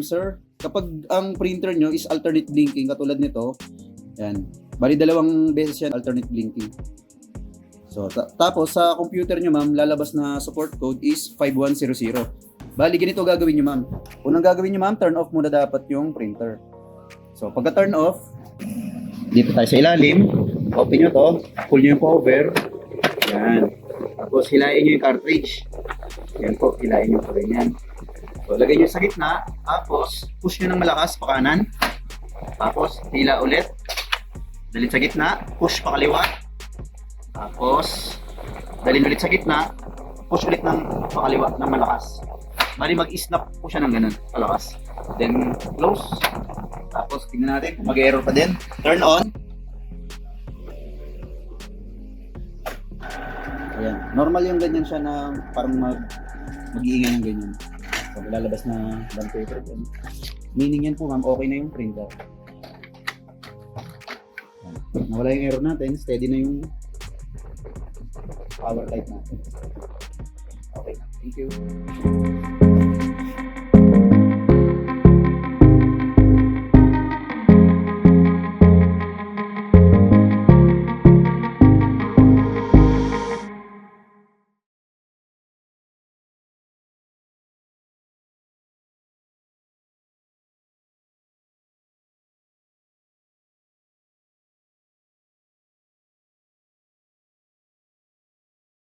sir. Kapag ang printer nyo is alternate blinking, katulad nito, yan. Bali, 2 beses yan alternate blinking. So, tapos sa computer nyo, ma'am, lalabas na support code is 5100. Bali, ganito gagawin nyo, ma'am. Unang gagawin nyo, ma'am, turn off muna dapat yung printer. So, pagka turn off, dito tayo sa ilalim, open nyo to, pull nyo yung cover, yan. Tapos, hilain nyo yung cartridge. Yan po, hilain nyo po rin yan. So, lagay nyo sa gitna, tapos push nyo ng malakas pa kanan, tapos hila ulit, dalhin sa gitna, push pa kaliwa, tapos dalhin ulit sa gitna, push ulit ng pakaliwa ng malakas. Bali mag-snap po siya ng ganun, palakas. Then close, tapos tingnan natin kung mag-error pa din, turn on. Ayan, normal yung ganyan siya na parang mag-iingay ng ganyan. So, lalabas na bond paper din. Meaning yan po, ma'am, okay na yung printer. Nawala yung error natin, steady na yung power light natin. Okay, thank you.